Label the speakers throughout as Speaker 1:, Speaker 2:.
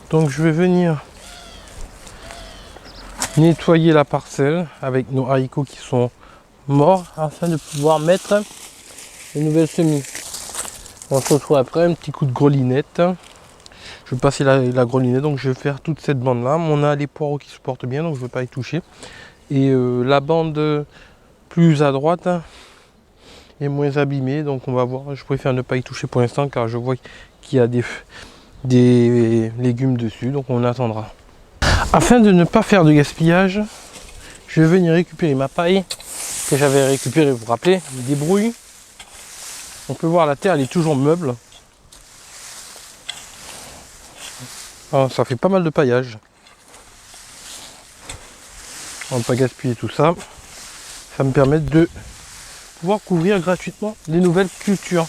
Speaker 1: Donc je vais venir nettoyer la parcelle avec nos haricots qui sont morts afin de pouvoir mettre les nouvelles semis. On se retrouve après, un petit coup de grelinette. Je vais passer la grelinette, donc je vais faire toute cette bande là. On a les poireaux qui se portent bien, donc je ne veux pas y toucher. Et la bande plus à droite est moins abîmée, donc on va voir. Je préfère ne pas y toucher pour l'instant car je vois qu'il y a des légumes dessus, donc on attendra. Afin de ne pas faire de gaspillage, je vais venir récupérer ma paille que j'avais récupérée, vous vous rappelez, des brouilles. On peut voir la terre, elle est toujours meuble. Alors, ça fait pas mal de paillage. On ne va pas gaspiller tout ça. Ça me permet de pouvoir couvrir gratuitement les nouvelles cultures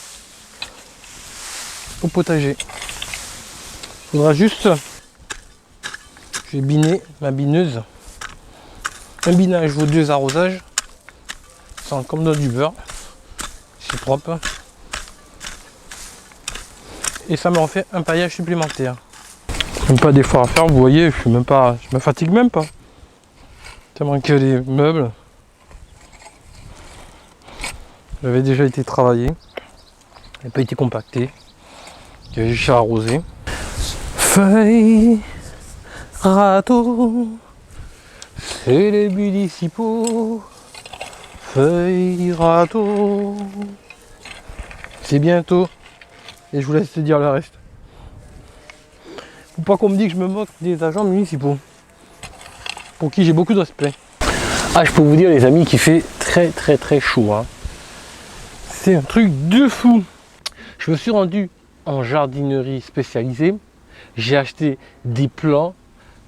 Speaker 1: au potager. Il faudra juste, je vais biner ma bineuse. Un binage vaut 2 arrosages. C'est comme dans du beurre. C'est propre. Et ça me refait un paillage supplémentaire. Même pas d'effort à faire, vous voyez, je me fatigue même pas. Tellement que les meubles avaient déjà été travaillés, n'avaient pas été compactés, j'avais juste à arroser. Feuilles, râteaux, c'est les municipaux. Feuilles, râteaux, c'est bientôt. Et je vous laisse te dire le reste. Faut pas qu'on me dise que je me moque des agents municipaux, pour qui j'ai beaucoup de respect. Ah, je peux vous dire les amis qu'il fait très chaud. Hein. C'est un truc de fou. Je me suis rendu en jardinerie spécialisée. J'ai acheté des plants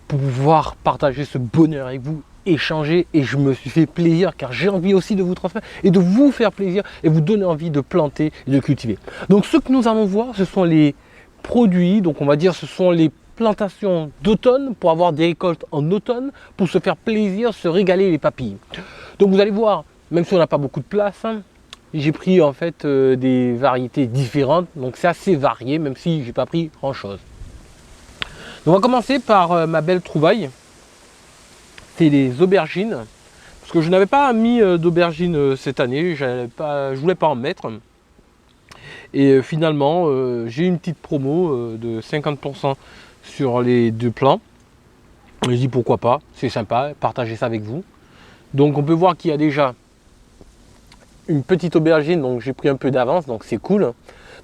Speaker 1: pour pouvoir partager ce bonheur avec vous, échanger, et je me suis fait plaisir car j'ai envie aussi de vous transmettre et de vous faire plaisir et vous donner envie de planter et de cultiver. Donc ce que nous allons voir, ce sont les produits, donc on va dire ce sont les plantations d'automne pour avoir des récoltes en automne, pour se faire plaisir, se régaler les papilles. Donc vous allez voir, même si on n'a pas beaucoup de place, hein, j'ai pris en fait des variétés différentes, donc c'est assez varié même si j'ai pas pris grand chose. Donc on va commencer par ma belle trouvaille, c'est les aubergines, parce que je n'avais pas mis d'aubergines cette année, je voulais pas en mettre. Et finalement, j'ai une petite promo de 50% sur les 2 plants. Je dis pourquoi pas, c'est sympa, partager ça avec vous. Donc on peut voir qu'il y a déjà une petite aubergine, donc j'ai pris un peu d'avance, donc c'est cool.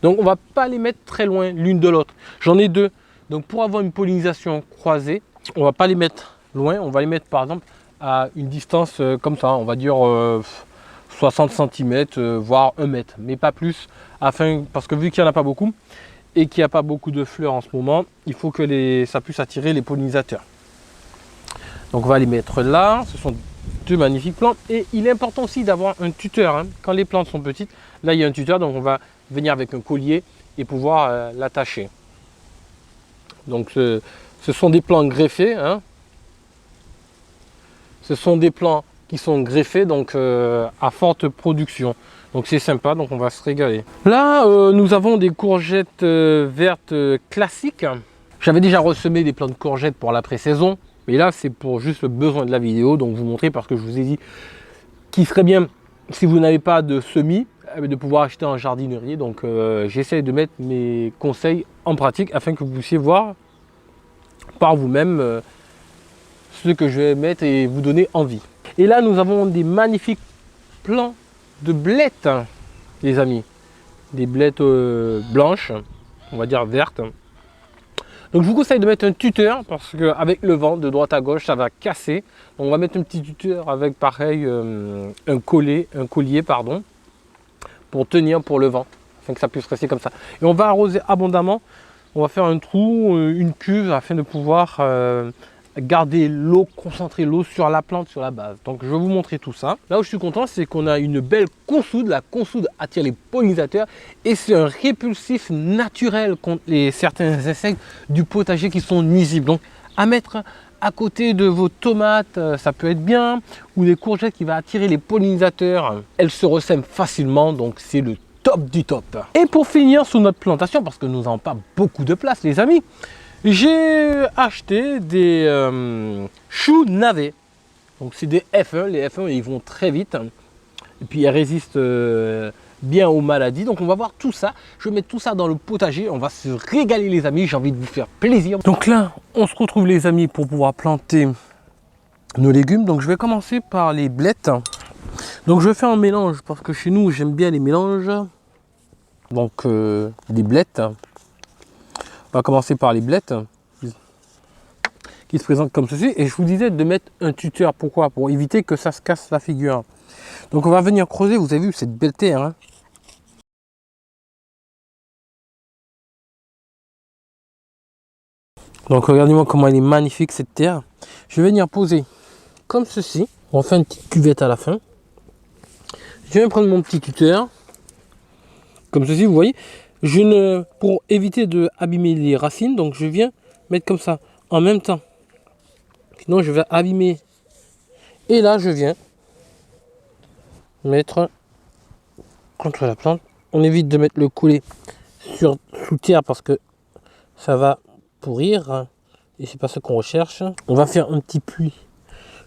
Speaker 1: Donc on va pas les mettre très loin l'une de l'autre. J'en ai 2. Donc pour avoir une pollinisation croisée, on va pas les mettre loin, on va les mettre par exemple à une distance comme ça, on va dire 60 cm, voire 1 mètre, mais pas plus, parce que vu qu'il n'y en a pas beaucoup et qu'il n'y a pas beaucoup de fleurs en ce moment, il faut que ça puisse attirer les pollinisateurs. Donc on va les mettre là, ce sont 2 magnifiques plantes, et il est important aussi d'avoir un tuteur, hein. Quand les plantes sont petites, là il y a un tuteur, donc on va venir avec un collier et pouvoir l'attacher. Donc ce sont des plants greffés, hein. Ce sont des plants qui sont greffés, donc à forte production. Donc c'est sympa, donc on va se régaler. Là, nous avons des courgettes vertes classiques. J'avais déjà ressemé des plants de courgettes pour la pré-saison, mais là c'est pour juste le besoin de la vidéo, donc vous montrer, parce que je vous ai dit qu'il serait bien, si vous n'avez pas de semis, de pouvoir acheter en jardinerie. Donc j'essaie de mettre mes conseils en pratique afin que vous puissiez voir par vous-même ce que je vais mettre et vous donner envie. Et là nous avons des magnifiques plants de blettes, les amis, des blettes blanches, on va dire vertes. Donc je vous conseille de mettre un tuteur, parce qu'avec le vent de droite à gauche ça va casser. Donc on va mettre un petit tuteur avec pareil un collier pardon, pour tenir pour le vent, afin que ça puisse rester comme ça. Et on va arroser abondamment, on va faire un trou, une cuve, afin de pouvoir garder l'eau, concentrer l'eau sur la plante, sur la base. Donc je vais vous montrer tout ça. Là où je suis content, c'est qu'on a une belle consoude. La consoude attire les pollinisateurs et c'est un répulsif naturel contre certains insectes du potager qui sont nuisibles. Donc à mettre à côté de vos tomates, ça peut être bien, ou des courgettes qui va attirer les pollinisateurs. Elles se ressèment facilement, donc c'est le top du top. Et pour finir sur notre plantation, parce que nous n'avons pas beaucoup de place les amis, J'ai acheté des choux navets. Donc c'est des F1. Les F1 ils vont très vite. Et puis ils résistent bien aux maladies. Donc on va voir tout ça. Je vais mettre tout ça dans le potager. On va se régaler les amis. J'ai envie de vous faire plaisir. Donc là, on se retrouve les amis pour pouvoir planter nos légumes. Donc je vais commencer par les blettes. Donc je vais faire un mélange parce que chez nous j'aime bien les mélanges. Donc des blettes. On va commencer par les blettes qui se présentent comme ceci. Et je vous disais de mettre un tuteur. Pourquoi? Pour éviter que ça se casse la figure. Donc on va venir creuser. Vous avez vu cette belle terre, hein. Donc regardez-moi comment elle est magnifique cette terre. Je vais venir poser comme ceci. On va faire une petite cuvette à la fin. Je vais prendre mon petit tuteur. Comme ceci, vous voyez. Pour éviter de abîmer les racines, donc je viens mettre comme ça en même temps. Sinon je vais abîmer. Et là je viens mettre contre la plante. On évite de mettre le collet sous terre parce que ça va pourrir. Et c'est pas ce qu'on recherche. On va faire un petit puits.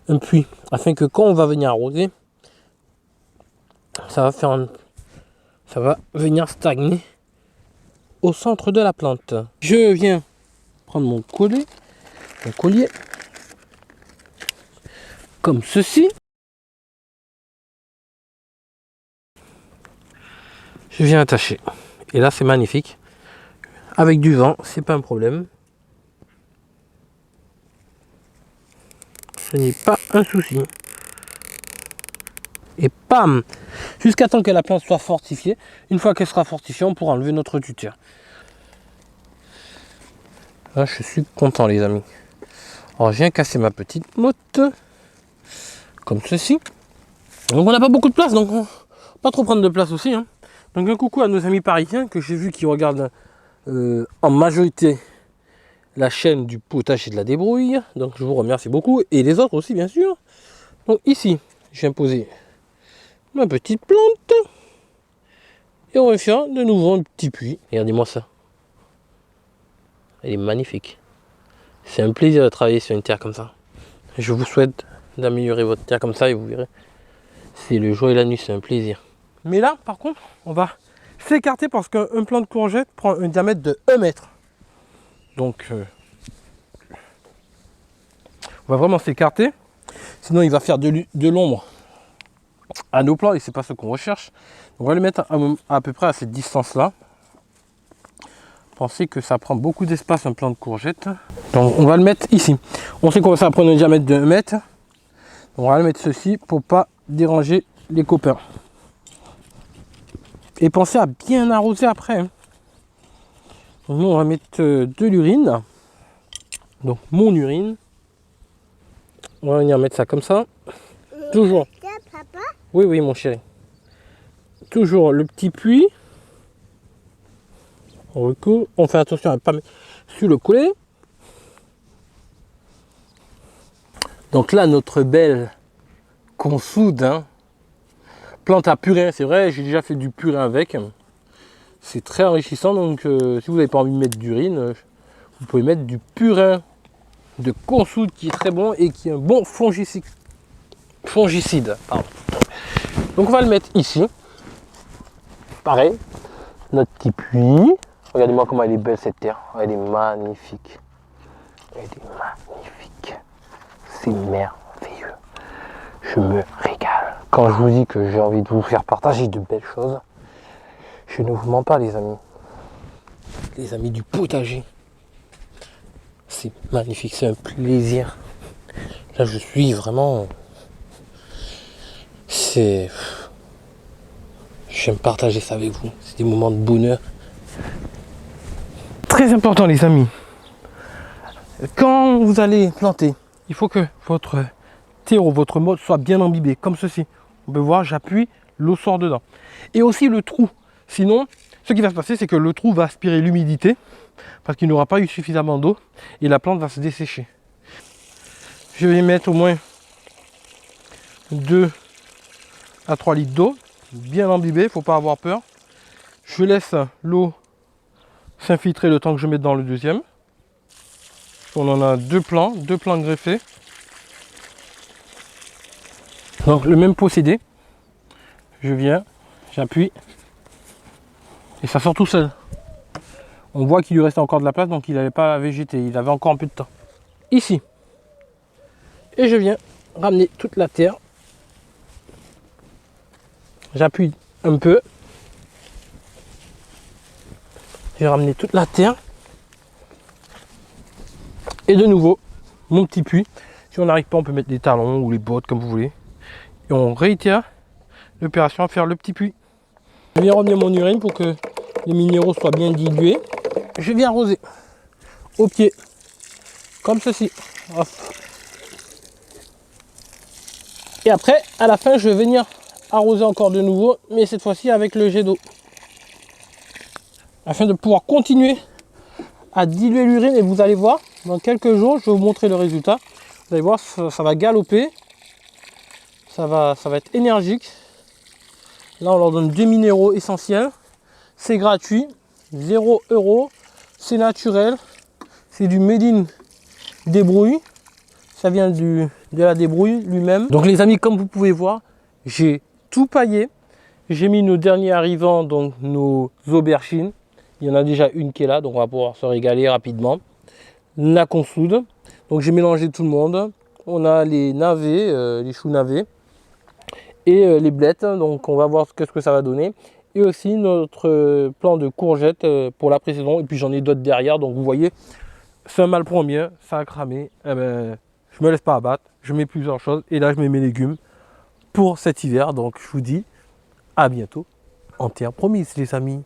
Speaker 1: Un puits. Afin que quand on va venir arroser, ça va venir stagner au centre de la plante. Je viens prendre mon collier, comme ceci. Je viens attacher. Et là, c'est magnifique. Avec du vent, c'est pas un problème. Ce n'est pas un souci. Et pam! Jusqu'à temps que la plante soit fortifiée. Une fois qu'elle sera fortifiée, on pourra enlever notre tuteur. Là, je suis content, les amis. Alors, je viens casser ma petite motte. Comme ceci. Donc, on n'a pas beaucoup de place, donc on va pas trop prendre de place aussi, hein. Donc, un coucou à nos amis parisiens que j'ai vu qui regardent en majorité la chaîne du potager et de la débrouille. Donc, je vous remercie beaucoup. Et les autres aussi, bien sûr. Donc, ici, je viens poser ma petite plante. Et on va faire de nouveau un petit puits. Regardez-moi ça. Elle est magnifique. C'est un plaisir de travailler sur une terre comme ça. Je vous souhaite d'améliorer votre terre comme ça et vous verrez. C'est le jour et la nuit, c'est un plaisir. Mais là, par contre, on va s'écarter parce qu'un plant de courgette prend un diamètre de 1 mètre. Donc, on va vraiment s'écarter. Sinon, il va faire de l'ombre à nos plants et c'est pas ce qu'on recherche. On va le mettre à peu près à cette distance-là. Pensez que ça prend beaucoup d'espace un plant de courgette. Donc, on va le mettre ici. On sait qu'on va prendre un diamètre de 1 mètre. On va le mettre ceci pour pas déranger les copains. Et pensez à bien arroser après. Hein. Donc nous on va mettre de l'urine. Donc mon urine. On va venir mettre ça comme ça. Toujours. Papa? Oui, oui mon chéri. Toujours le petit puits. On recouvre. On fait attention à ne pas mettre sur le collet. Donc là notre belle consoude. Hein. Plante à purin, c'est vrai, j'ai déjà fait du purin avec. C'est très enrichissant, donc si vous n'avez pas envie de mettre d'urine, vous pouvez mettre du purin de consoude qui est très bon et qui est un bon fongicide. Pardon. Donc on va le mettre ici. Pareil, notre petit puits. Regardez-moi comment elle est belle cette terre. Elle est magnifique. Elle est magnifique. C'est merveilleux. Je me régale. Quand je vous dis que j'ai envie de vous faire partager de belles choses, je ne vous mens pas les amis. Les amis du potager. C'est magnifique, c'est un plaisir. Là je suis vraiment... J'aime partager ça avec vous. C'est des moments de bonheur. Très important les amis. Quand vous allez planter, il faut que votre terreau, votre mode soit bien imbibé, comme ceci. On peut voir, j'appuie, l'eau sort dedans. Et aussi le trou. Sinon, ce qui va se passer, c'est que le trou va aspirer l'humidité parce qu'il n'aura pas eu suffisamment d'eau et la plante va se dessécher. Je vais y mettre au moins 2 à 3 litres d'eau, bien imbibé, il ne faut pas avoir peur. Je laisse l'eau s'infiltrer le temps que je mette dans le deuxième. On en a deux plants greffés. Donc le même procédé. Je viens, j'appuie et ça sort tout seul. On voit qu'il lui restait encore de la place, donc il n'allait pas végéter, il avait encore un peu de temps. Ici. Et je viens ramener toute la terre. J'appuie un peu. J'ai ramené toute la terre. Et de nouveau, mon petit puits. Si on n'arrive pas, on peut mettre des talons ou les bottes comme vous voulez. Et on réitère l'opération à faire le petit puits. Je viens revenir mon urine pour que les minéraux soient bien dilués. Je viens arroser au pied, comme ceci. Hop. Et après, à la fin, je vais venir arroser encore de nouveau, mais cette fois-ci avec le jet d'eau. Afin de pouvoir continuer à diluer l'urine. Et vous allez voir, dans quelques jours, je vais vous montrer le résultat. Vous allez voir, ça va galoper. Ça va être énergique. Là, on leur donne 2 minéraux essentiels. C'est gratuit, 0 €. C'est naturel. C'est du Made in Débrouille. Ça vient de la débrouille lui-même. Donc les amis, comme vous pouvez voir, j'ai tout paillé. J'ai mis nos derniers arrivants, donc nos aubergines. Il y en a déjà une qui est là, donc on va pouvoir se régaler rapidement. La consoude. Donc j'ai mélangé tout le monde. On a les navets, les choux navets. Et les blettes, donc on va voir ce que ça va donner. Et aussi notre plan de courgettes pour la pré-saison. Et puis j'en ai d'autres derrière, donc vous voyez, c'est un mal pour un bien, ça a cramé. Eh ben, je me laisse pas abattre, je mets plusieurs choses. Et là je mets mes légumes pour cet hiver. Donc je vous dis à bientôt en terre promise les amis.